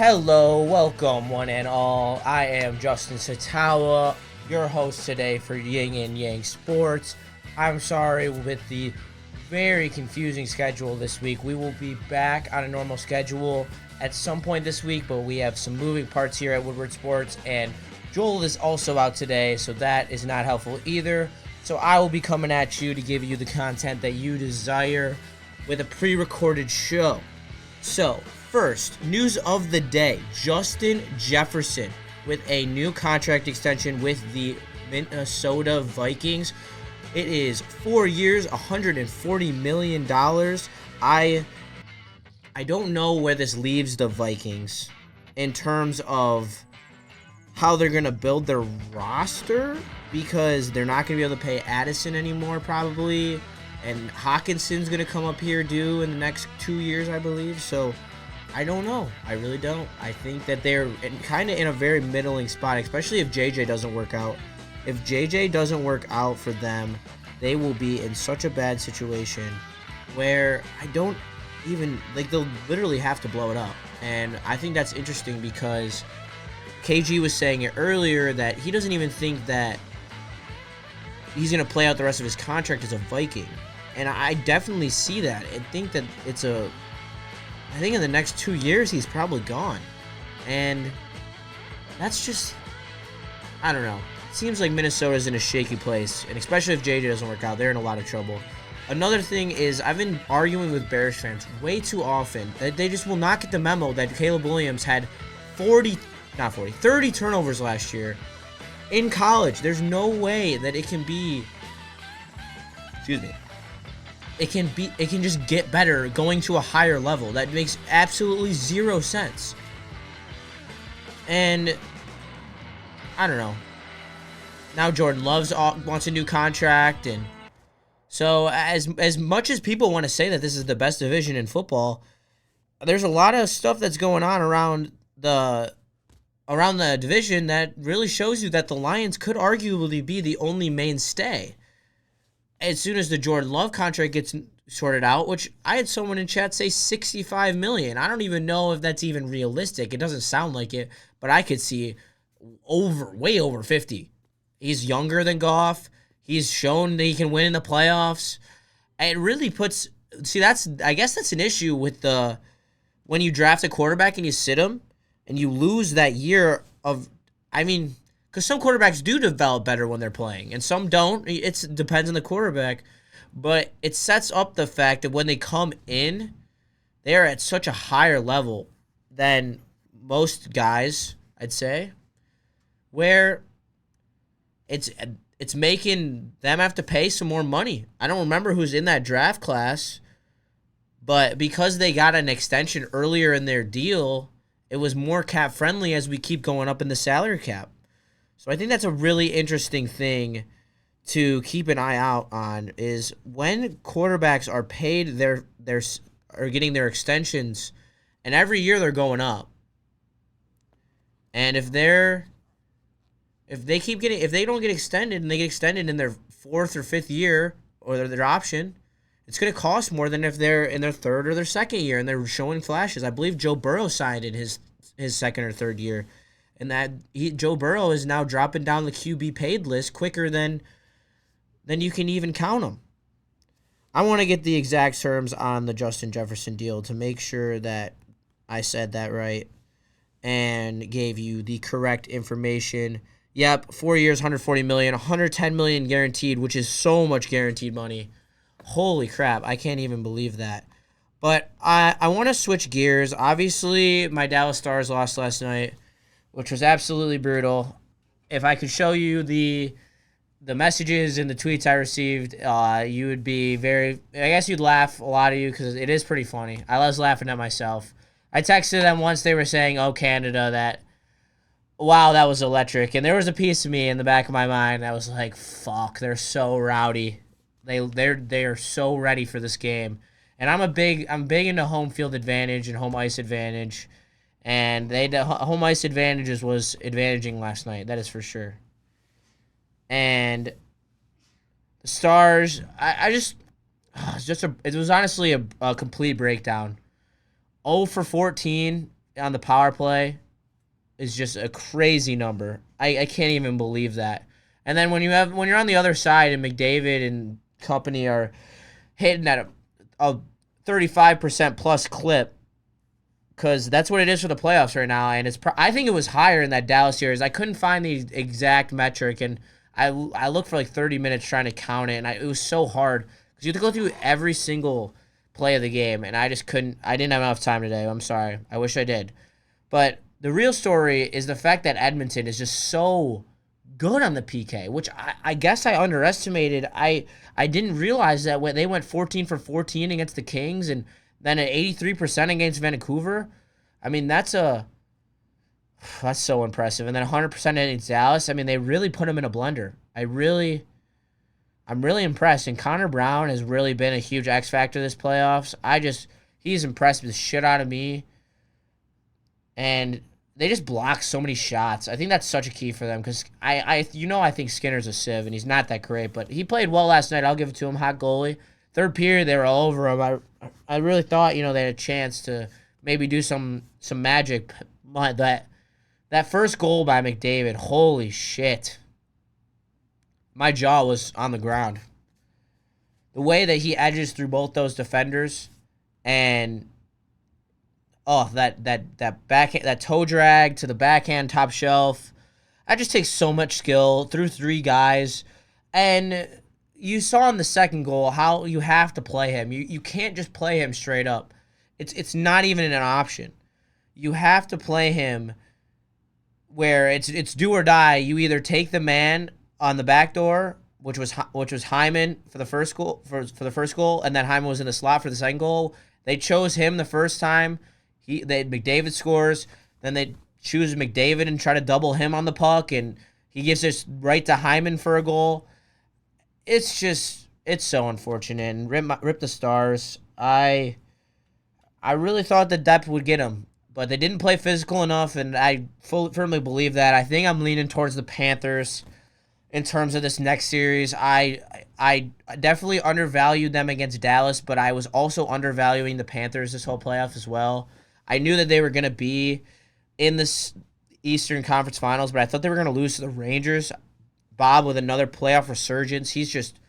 Hello, welcome one and all. I am Justin Satawa, your host today for Ying and Yang Sports. I'm sorry with the very confusing schedule this week. We will be back on a normal schedule at some point this week, but we have some moving parts here at Woodward Sports, and Joel is also out today, so that is not helpful either. So I will be coming at you to give you the content that you desire with a pre-recorded show. So, first, news of the day. Justin Jefferson with a new contract extension with the Minnesota Vikings. It is 4 years, $140 million. I don't know where this leaves the Vikings in terms of how they're going to build their roster, because they're not going to be able to pay Addison anymore probably, and Hawkinson's going to come up here due in the next 2 years, I believe. So I don't know. I really don't. I think that they're kind of in a very middling spot, especially if JJ doesn't work out. If JJ doesn't work out for them, they will be in such a bad situation where I don't even, they'll literally have to blow it up. And I think that's interesting because KG was saying it earlier that he doesn't even think that he's going to play out the rest of his contract as a Viking. And I definitely see that. I think that I think in the next 2 years, he's probably gone. And that's just, I don't know. It seems like Minnesota's in a shaky place. And especially if JJ doesn't work out, they're in a lot of trouble. Another thing is, I've been arguing with Bears fans way too often that they just will not get the memo that Caleb Williams had 30 turnovers last year in college. There's no way that it can be, it can just get better going to a higher level. That makes absolutely zero sense. And I don't know. Now Jordan Love wants a new contract, and so as much as people want to say that this is the best division in football, there's a lot of stuff that's going on around the division that really shows you that the Lions could arguably be the only mainstay as soon as the Jordan Love contract gets sorted out, which I had someone in chat say $65 million. I don't even know if that's even realistic. It doesn't sound like it, but I could see way over 50. He's younger than Goff. He's shown that he can win in the playoffs. It really puts, I guess that's an issue with when you draft a quarterback and you sit him and you lose that year of, because some quarterbacks do develop better when they're playing, and some don't. It depends on the quarterback. But it sets up the fact that when they come in, they are at such a higher level than most guys, I'd say, where it's making them have to pay some more money. I don't remember who's in that draft class, but because they got an extension earlier in their deal, it was more cap friendly as we keep going up in the salary cap. So I think that's a really interesting thing to keep an eye out on, is when quarterbacks are paid are getting their extensions, and every year they're going up. And if they don't get extended and they get extended in their fourth or fifth year, or their option, it's going to cost more than if they're in their third or their second year and they're showing flashes. I believe Joe Burrow signed in his second or third year. And that Joe Burrow is now dropping down the QB paid list quicker than you can even count them. I want to get the exact terms on the Justin Jefferson deal to make sure that I said that right and gave you the correct information. Yep, 4 years, $140 million, $110 million guaranteed, which is so much guaranteed money. Holy crap, I can't even believe that. But I want to switch gears. Obviously, my Dallas Stars lost last night, which was absolutely brutal. If I could show you the messages and the tweets I received, you would be I guess you'd laugh, a lot of you, because it is pretty funny. I was laughing at myself. I texted them once, they were saying, "Oh, Canada, wow, that was electric." And there was a piece of me in the back of my mind that was like, fuck, they're so rowdy. They are so ready for this game. And I'm big into home field advantage and home ice advantage. And the home ice advantages was advantaging last night. That is for sure. And the Stars, it was honestly a complete breakdown. 0 for 14 on the power play is just a crazy number. I can't even believe that. And then when you're on the other side and McDavid and company are hitting at a 35% plus clip, because that's what it is for the playoffs right now. And I think it was higher in that Dallas series. I couldn't find the exact metric, and I looked for like 30 minutes trying to count it, and it was so hard because you have to go through every single play of the game, and I just couldn't. I didn't have enough time today. I'm sorry. I wish I did. But the real story is the fact that Edmonton is just so good on the PK, which I guess I underestimated. I didn't realize that when they went 14 for 14 against the Kings and then at 83% against Vancouver. I mean, that's so impressive. And then 100% against Dallas. I mean, they really put him in a blender. I'm really impressed. And Connor Brown has really been a huge X factor this playoffs. He's impressed the shit out of me. And they just block so many shots. I think that's such a key for them because I think Skinner's a sieve and he's not that great, but he played well last night. I'll give it to him. Hot goalie. Third period, they were all over him. I really thought they had a chance to maybe do some magic. That first goal by McDavid, holy shit. My jaw was on the ground. The way that he edges through both those defenders and that toe drag to the backhand top shelf. That just takes so much skill through three guys. And you saw in the second goal how you have to play him. You can't just play him straight up. It's not even an option. You have to play him where it's do or die. You either take the man on the back door, which was Hyman for the first goal for the first goal, and then Hyman was in the slot for the second goal. They chose him the first time. McDavid scores, then they choose McDavid and try to double him on the puck, and he gives this right to Hyman for a goal. It's so unfortunate. And rip the Stars. I really thought the depth would get him, but they didn't play physical enough, and I firmly believe that. I think I'm leaning towards the Panthers in terms of this next series. I definitely undervalued them against Dallas, but I was also undervaluing the Panthers this whole playoff as well. I knew that they were going to be in this Eastern Conference Finals, but I thought they were going to lose to the Rangers. Bob with another playoff resurgence. He's just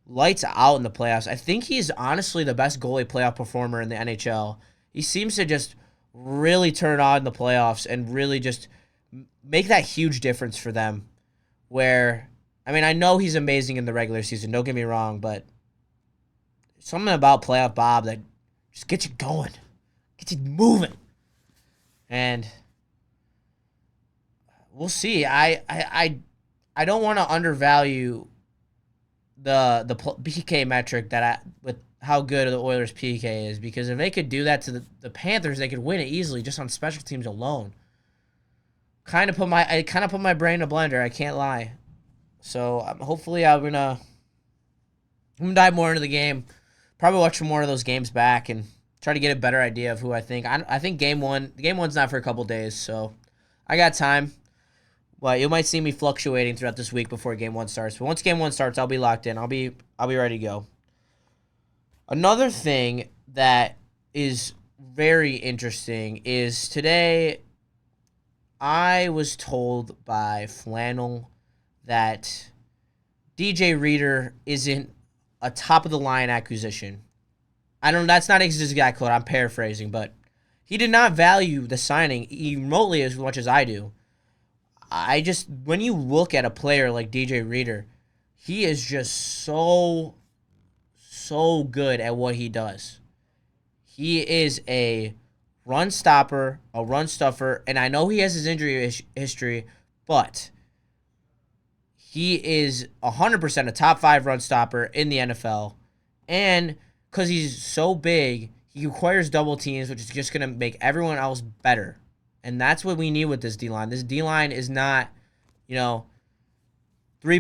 lights out in the playoffs. I think he's honestly the best goalie playoff performer in the NHL. He seems to just really turn on in the playoffs and really just make that huge difference for them. Where, I mean, I know he's amazing in the regular season, don't get me wrong, but something about playoff Bob that just gets you going. Gets you moving. And we'll see. I don't want to undervalue the PK metric with how good the Oilers PK is, because if they could do that to the Panthers, they could win it easily just on special teams alone. Kind of put my brain in a blender. I can't lie. So hopefully I'm gonna dive more into the game. Probably watch some more of those games back and try to get a better idea of who I think. I think game one's not for a couple days, so I got time. Well, you might see me fluctuating throughout this week before game one starts. But once game one starts, I'll be locked in. I'll be ready to go. Another thing that is very interesting is today I was told by Flannel that DJ Reader isn't a top-of-the-line acquisition. That's not his exact quote. I'm paraphrasing, but he did not value the signing remotely as much as I do. When you look at a player like DJ Reader, he is just so good at what he does. He is a run stopper, a run stuffer, and I know he has his injury history, but he is 100% a top 5 run stopper in the NFL. And because he's so big, he requires double teams, which is just going to make everyone else better. And that's what we need with this D-line. This D-line is not, 3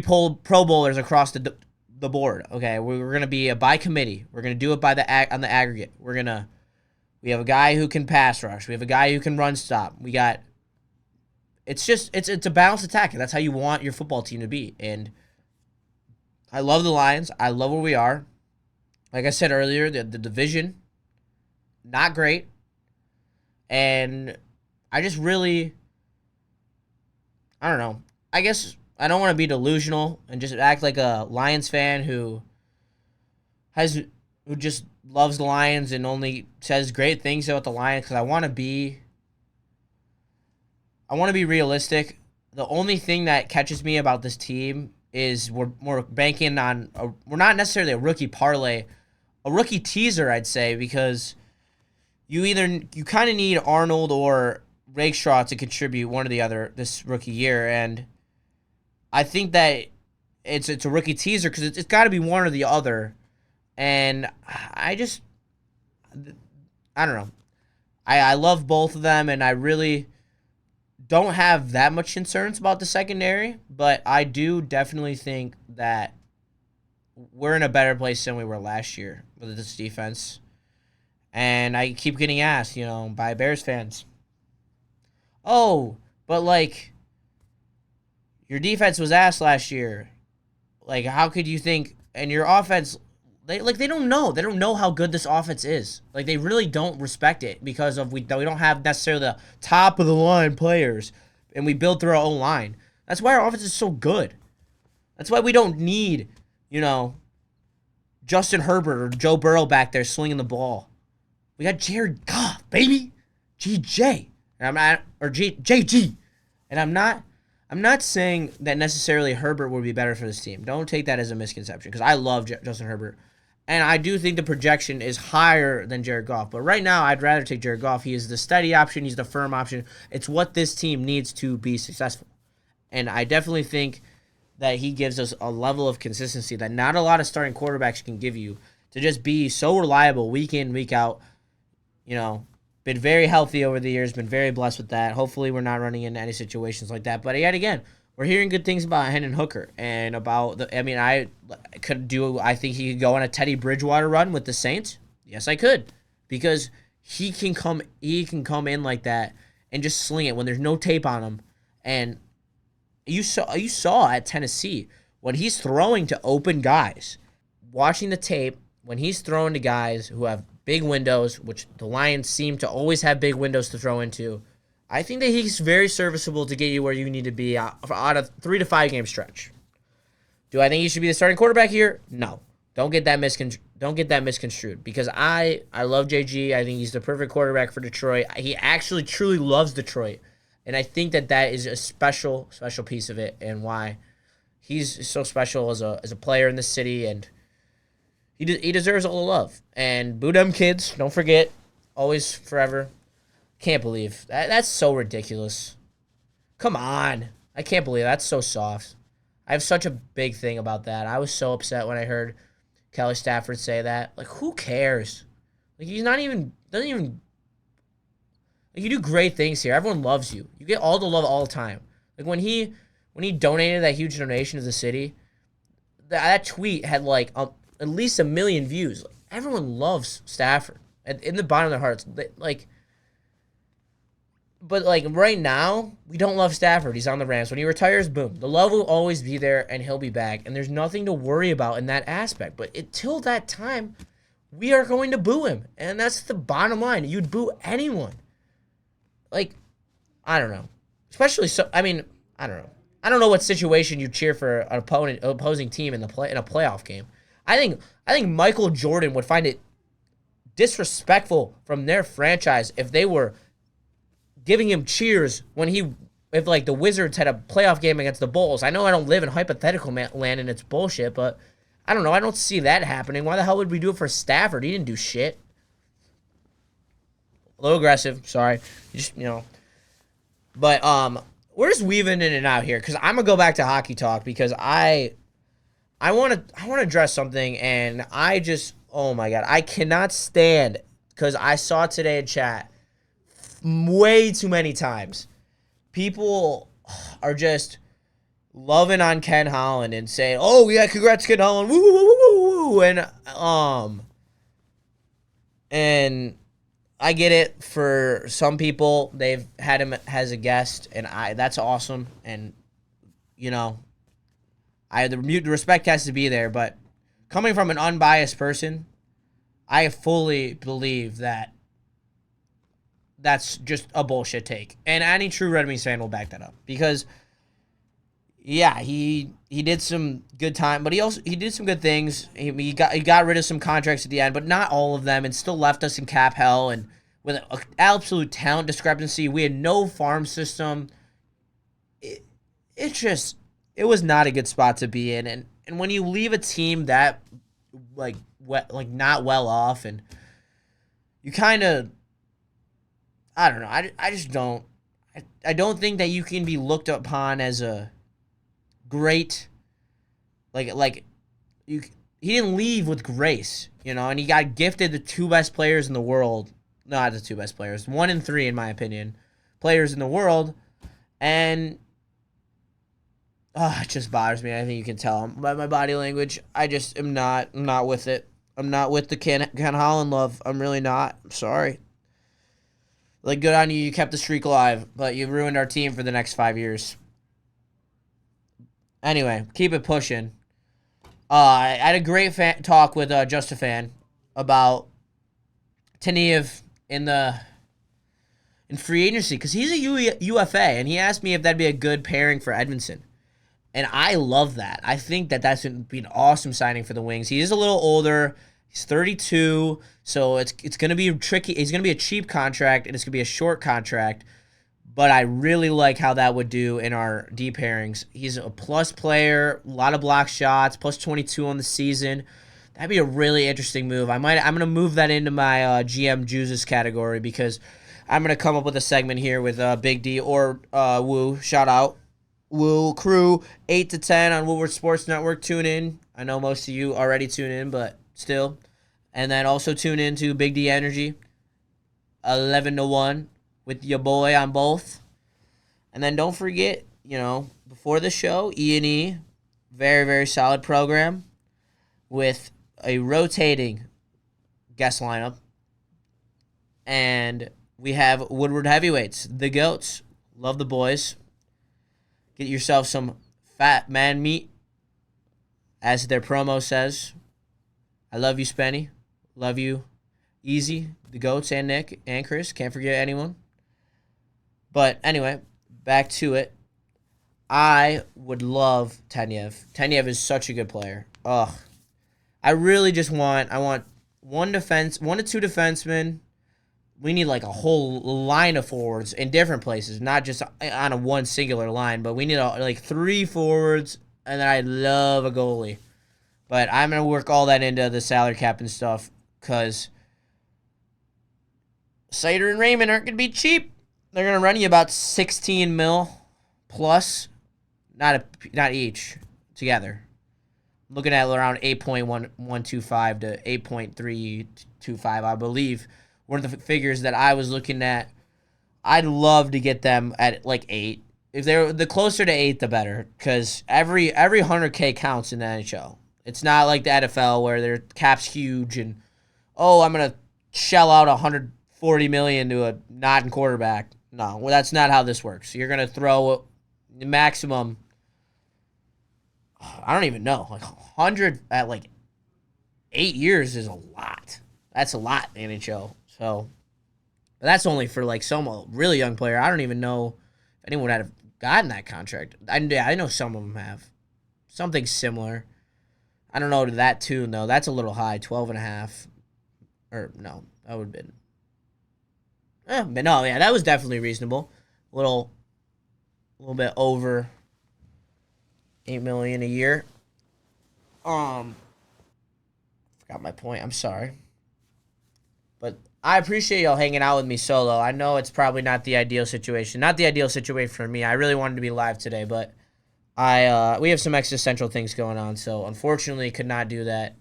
Pro Bowlers across the board. Okay, we're going to be by committee. We're going to do it on the aggregate. We have a guy who can pass rush. We have a guy who can run stop. It's a balanced attack, and that's how you want your football team to be. And I love the Lions. I love where we are. Like I said earlier, the division, not great. And I just really, I don't know. I guess I don't want to be delusional and just act like a Lions fan has who just loves the Lions and only says great things about the Lions because I want to be realistic. The only thing that catches me about this team is we're banking on we're not necessarily a rookie parlay, a rookie teaser, I'd say, because you kind of need Arnold or Rakestraw to contribute one or the other this rookie year, and I think that it's a rookie teaser because it's got to be one or the other, and I don't know. I love both of them, and I really don't have that much concerns about the secondary, but I do definitely think that we're in a better place than we were last year with this defense. And I keep getting asked, by Bears fans, oh, but like your defense was asked last year. Like, how could you think? And your offense, they don't know. They don't know how good this offense is. Like, they really don't respect it because we don't have necessarily the top of the line players, and we build through our own line. That's why our offense is so good. That's why we don't need, Justin Herbert or Joe Burrow back there slinging the ball. We got Jared Goff, baby, GJ, and JG, and I'm not saying that necessarily Herbert would be better for this team. Don't take that as a misconception because I love Justin Herbert. And I do think the projection is higher than Jared Goff. But right now, I'd rather take Jared Goff. He is the steady option. He's the firm option. It's what this team needs to be successful. And I definitely think that he gives us a level of consistency that not a lot of starting quarterbacks can give you to just be so reliable week in, week out. Been very healthy over the years, been very blessed with that. Hopefully we're not running into any situations like that. But yet again, we're hearing good things about Hendon Hooker and about I think he could go on a Teddy Bridgewater run with the Saints. Yes, I could. Because he can come in like that and just sling it when there's no tape on him. And you saw at Tennessee when he's throwing to open guys, watching the tape, when he's throwing to guys who have big windows, which the Lions seem to always have big windows to throw into, I think that he's very serviceable to get you where you need to be out of 3 to 5 game stretch. Do I think he should be the starting quarterback here? No. Don't get that misconstrued because I love JG. I think he's the perfect quarterback for Detroit. He actually truly loves Detroit, and I think that is a special piece of it and why he's so special as a player in this city, and he deserves all the love. And boo them kids, don't forget, always, forever. Can't believe that's so ridiculous. Come on. I can't believe that's so soft. I have such a big thing about that. I was so upset when I heard Kelly Stafford say that. Like, who cares? Like, doesn't even, like, you do great things here. Everyone loves you. You get all the love all the time. Like, when he donated that huge donation to the city, that tweet had, like, at least 1 million views. Like, everyone loves Stafford. In the bottom of their hearts, But, like, right now, we don't love Stafford. He's on the Rams. When he retires, boom. The love will always be there, and he'll be back. And there's nothing to worry about in that aspect. But until that time, we are going to boo him. And that's the bottom line. You'd boo anyone. Like, I don't know. I don't know. I don't know what situation you cheer for an opposing team in a playoff game. I think Michael Jordan would find it disrespectful from their franchise if they were giving him cheers if the Wizards had a playoff game against the Bulls. I know I don't live in hypothetical land and it's bullshit, but I don't know. I don't see that happening. Why the hell would we do it for Stafford? He didn't do shit. A little aggressive, sorry. But we're just weaving in and out here because I'm gonna go back to hockey talk because I want to address something, and oh my god, I cannot stand because I saw today in chat way too many times. People are just loving on Ken Holland and saying, "Oh yeah, congrats Ken Holland, woo woo woo woo woo," and I get it. For some people, they've had him as a guest, and that's awesome. And the respect has to be there. But coming from an unbiased person, I fully believe that that's just a bullshit take. And any true Red Wings fan will back that up. Because, yeah, he did some good time, but he did some good things. He got rid of some contracts at the end, but not all of them, and still left us in cap hell and with an absolute talent discrepancy. We had no farm system. It was not a good spot to be in. And when you leave a team that not well off, and you kind of, I don't know, I just don't, I don't think that you can be looked upon as a great, he didn't leave with grace, and he got gifted the two best players in the world. Not the two best players, 1 and 3 in my opinion, players in the world, and it just bothers me. I think you can tell by my body language. I just am not. I'm not with it. I'm not with the Ken Holland love. I'm really not. I'm sorry. Good on you. You kept the streak alive, but you ruined our team for the next 5 years. Anyway, keep it pushing. I had a great talk with Just a Fan about Tanev in free agency, because he's a UFA, and he asked me if that'd be a good pairing for Edmondson. And I love that. I think that that's going to be an awesome signing for the Wings. He is a little older. He's 32, so it's going to be tricky. He's going to be a cheap contract, and it's going to be a short contract. But I really like how that would do in our D pairings. He's a plus player, a lot of block shots, plus 22 on the season. That'd be a really interesting move. I'm going to move that into my GM Jewsus category, because I'm going to come up with a segment here with Big D or Woo. Shout out. Woo crew, 8 to 10 on Woodward Sports Network. Tune in. I know most of you already tune in, but still. And then also tune in to Big D Energy, 11 to 1 with your boy on both. And then don't forget, before the show, E&E, very, very solid program with a rotating guest lineup. And we have Woodward Heavyweights, the GOATs. Love the boys. Get yourself some fat man meat, as their promo says. I love you, Spenny. Love you, Easy, the GOATs, and Nick, and Chris. Can't forget anyone. But anyway, back to it. I would love Tanev. Tanev is such a good player. Ugh. I really just want, one to two defensemen. We need a whole line of forwards in different places, not just on a one singular line, but we need 3 forwards, and then I'd love a goalie. But I'm going to work all that into the salary cap and stuff, because Sider and Raymond aren't going to be cheap. They're going to run you about 16 mil plus, not each, together. I'm looking at around 8.125 to 8.325, I believe. One of the figures that I was looking at. I'd love to get them at 8. If they're the closer to 8, the better, because every 100K counts in the NHL. It's not like the NFL where their cap's huge and I'm gonna shell out $140 million to a nodding quarterback. No, well, that's not how this works. You're gonna throw the maximum. I don't even know, 100 at 8 years is a lot. That's a lot in the NHL. So, but that's only for some really young player. I don't even know if anyone would have gotten that contract. I know some of them have. Something similar. I don't know to that tune, though. That's a little high, 12 and a half. Or, no, that would have been. But no, yeah, that was definitely reasonable. A little bit over $8 million a year. Forgot my point. I'm sorry. But I appreciate y'all hanging out with me solo. I know it's probably not the ideal situation. Not the ideal situation for me. I really wanted to be live today, but we have some existential things going on, so unfortunately could not do that.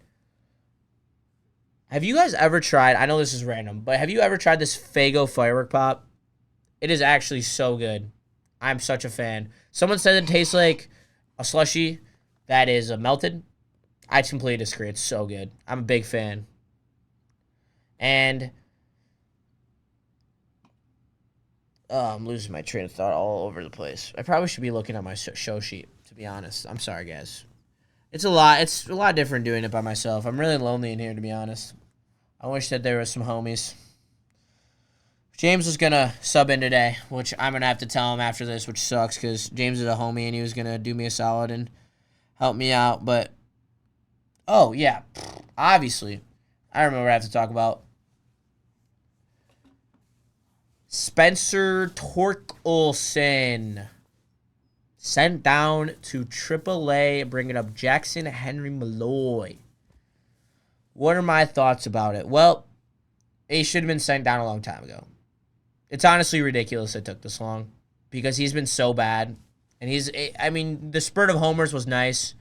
Have you guys ever tried, I know this is random, but have you ever tried this Faygo firework pop? It is actually so good. I'm such a fan. Someone said it tastes like a slushie that is melted. I completely disagree. It's so good. I'm a big fan. And I'm losing my train of thought all over the place. I probably should be looking at my show sheet, to be honest. I'm sorry, guys. It's a lot different doing it by myself. I'm really lonely in here, to be honest. I wish that there was some homies. James was going to sub in today, which I'm going to have to tell him after this, which sucks because James is a homie and he was going to do me a solid and help me out. But, oh, yeah, obviously, I remember what I have to talk about. Spencer Torkelson sent down to AAA, bringing up Jackson Henry Malloy. What are my thoughts about it? Well, he should have been sent down a long time ago. It's honestly ridiculous it took this long because he's been so bad. And the spurt of homers was nice.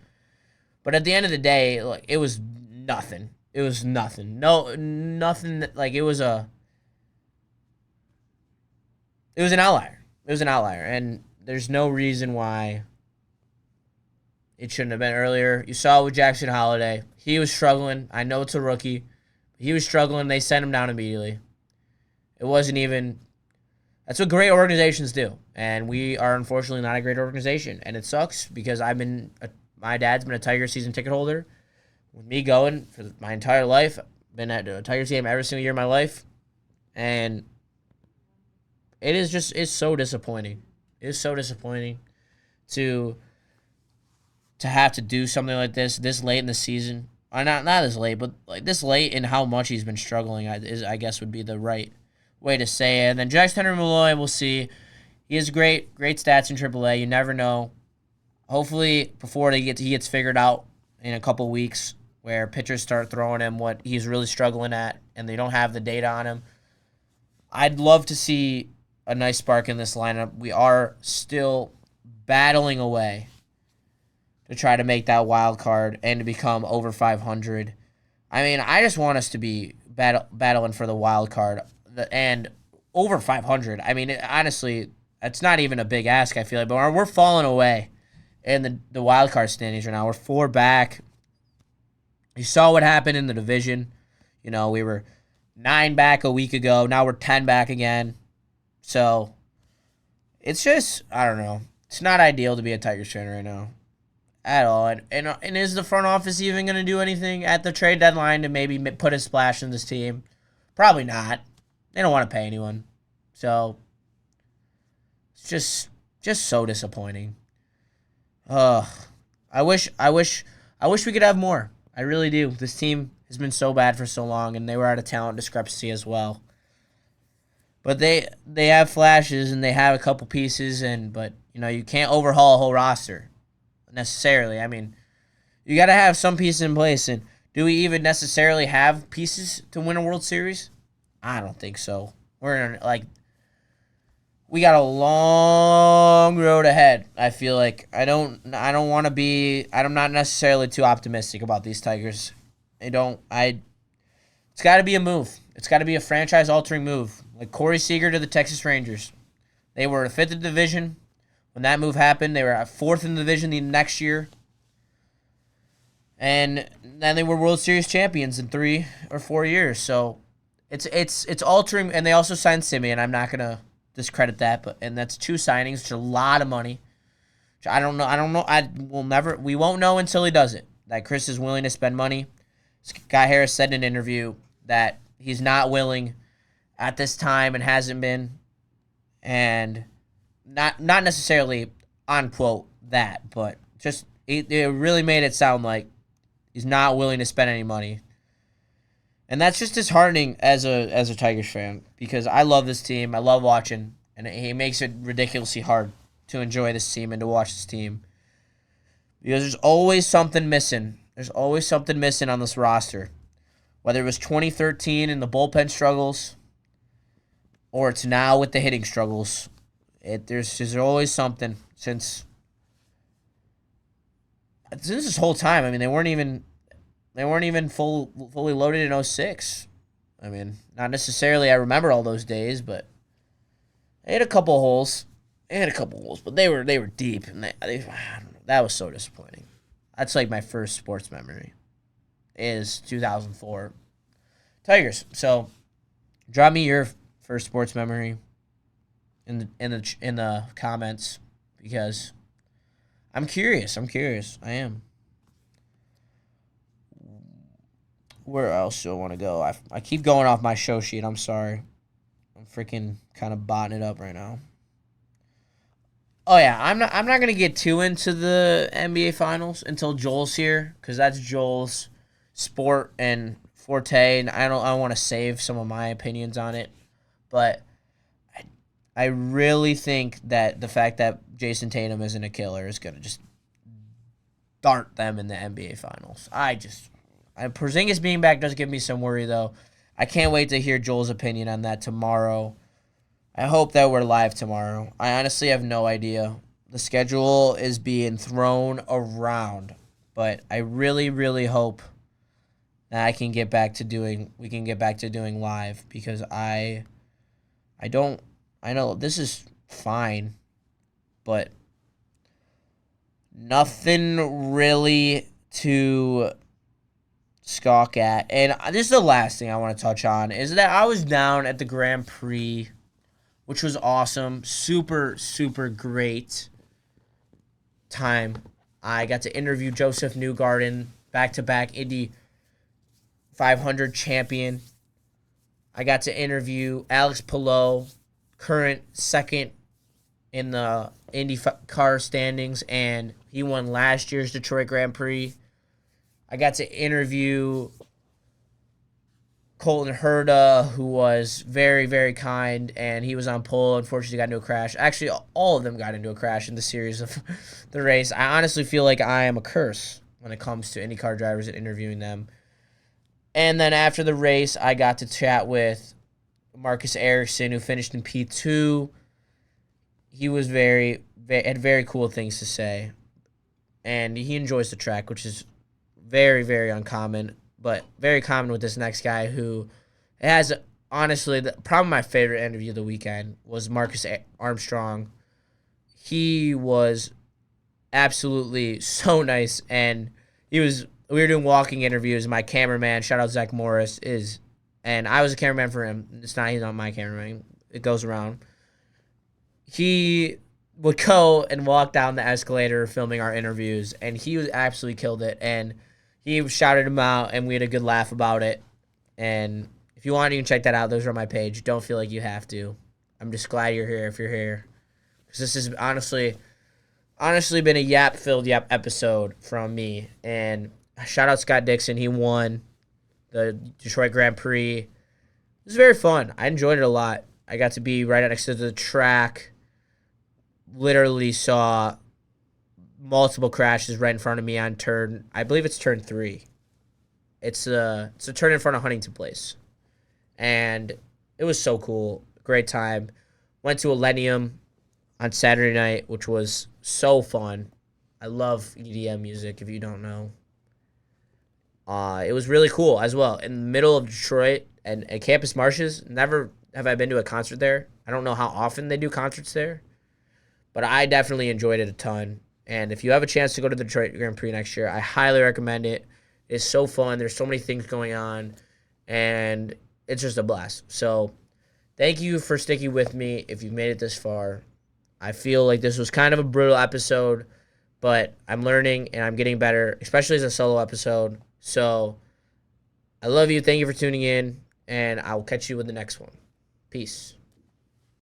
But at the end of the day, like, it was nothing. It was nothing. Nothing. Like, it was an outlier. It was an outlier. And there's no reason why it shouldn't have been earlier. You saw it with Jackson Holiday. He was struggling. I know it's a rookie. He was struggling. They sent him down immediately. It wasn't even... That's what great organizations do. And we are unfortunately not a great organization. And it sucks because my dad's been a Tiger season ticket holder. With me going for my entire life. I've been at a Tigers game every single year of my life. And it's so disappointing. It's so disappointing to have to do something like this late in the season. Or not this late, but like this late in how much he's been struggling, I guess would be the right way to say it. And then Jackson Henry Malloy, we'll see. He has great stats in AAA. You never know. Hopefully, before he gets figured out in a couple weeks, where pitchers start throwing him what he's really struggling at, and they don't have the data on him. I'd love to see a nice spark in this lineup. We are still battling away to try to make that wild card and to become over 500. I mean, I just want us to be battling for the wild card and over 500. I mean, honestly, that's not even a big ask, I feel like. But we're falling away in the wild card standings right now. We're 4 back. You saw what happened in the division. You know, we were 9 back a week ago. Now we're 10 back again. So, it's just, I don't know. It's not ideal to be a Tigers fan right now. At all. And is the front office even going to do anything at the trade deadline to maybe put a splash in this team? Probably not. They don't want to pay anyone. So, it's just so disappointing. I wish we could have more. I really do. This team has been so bad for so long, and they were at a talent discrepancy as well. But they have flashes, and they have a couple pieces, but you know, you can't overhaul a whole roster necessarily. I mean, you got to have some pieces in place, and do we even necessarily have pieces to win a World Series? I don't think so. We got a long road ahead. I feel like I don't want to be. I'm not necessarily too optimistic about these Tigers. It's got to be a move. It's got to be a franchise-altering move, like Corey Seager to the Texas Rangers. They were 5th in the division when that move happened. They were at 4th in the division the next year, and then they were World Series champions in 3 or 4 years. So it's altering, and they also signed Simeon. I'm not gonna discredit that, and that's 2 signings, which is a lot of money. Which I don't know. We won't know until he does it. That Chris is willing to spend money. Scott Harris said in an interview that he's not willing at this time and hasn't been, and not necessarily on quote that, but just it really made it sound like he's not willing to spend any money. And that's just disheartening as a Tigers fan, because I love this team. I love watching, and he makes it ridiculously hard to enjoy this team and to watch this team. Because there's always something missing. There's always something missing on this roster. Whether it was 2013 and the bullpen struggles, or it's now with the hitting struggles. There's always something since this whole time. I mean, they weren't even fully loaded in 06. I mean, not necessarily I remember all those days, but they had a couple holes. But they were deep, and I don't know, that was so disappointing. That's like my first sports memory is 2004 Tigers. So, drop me your first sports memory in the comments, because I'm curious. I am. Where else do I want to go? I keep going off my show sheet. I'm sorry. I'm freaking kind of botting it up right now. Oh yeah, I'm not gonna get too into the NBA Finals until Joel's here, because that's Joel's sport and forte, and I want to save some of my opinions on it. But I really think that the fact that Jason Tatum isn't a killer is gonna just dart them in the NBA Finals. Porzingis being back does give me some worry though. I can't wait to hear Joel's opinion on that tomorrow. I hope that we're live tomorrow. I honestly have no idea. The schedule is being thrown around, but I really, really hope that we can get back to doing live, because I know this is fine, but nothing really to skulk at. And this is the last thing I want to touch on, is that I was down at the Grand Prix, which was awesome. Super, super great time. I got to interview Joseph Newgarden, back-to-back Indy 500 champion. I got to interview Alex Palou, current second in the Indy car standings, and he won last year's Detroit Grand Prix. I got to interview Colton Herta, who was very, very kind, and he was on pole. Unfortunately, got into a crash. Actually, all of them got into a crash in the series of the race. I honestly feel like I am a curse when it comes to IndyCar drivers and interviewing them. And then after the race, I got to chat with Marcus Ericsson, who finished in P2. He was had very cool things to say, and he enjoys the track, which is very, very uncommon, but very common with this next guy, who has, honestly, probably my favorite interview of the weekend was Marcus Armstrong. He was absolutely so nice, and we were doing walking interviews. My cameraman, shout out Zach Morris, and I was a cameraman for him. He's not my cameraman. It goes around. He would go and walk down the escalator filming our interviews, and he was absolutely killed it. And he shouted him out, and we had a good laugh about it. And if you want, you can check that out. Those are on my page. Don't feel like you have to. I'm just glad you're here if you're here, because this has honestly been a yap-filled episode from me. And shout out Scott Dixon. He won the Detroit Grand Prix. It was very fun. I enjoyed it a lot. I got to be right next to the track. Literally saw multiple crashes right in front of me on I believe it's turn 3. It's a turn in front of Huntington Place. And it was so cool. Great time. Went to Millennium on Saturday night, which was so fun. I love EDM music, if you don't know. It was really cool as well. In the middle of Detroit and at Campus Marshes, never have I been to a concert there. I don't know how often they do concerts there, but I definitely enjoyed it a ton. And if you have a chance to go to the Detroit Grand Prix next year, I highly recommend it. It's so fun. There's so many things going on, and it's just a blast. So thank you for sticking with me if you've made it this far. I feel like this was kind of a brutal episode, but I'm learning and I'm getting better, especially as a solo episode. So I love you. Thank you for tuning in, and I will catch you with the next one. Peace.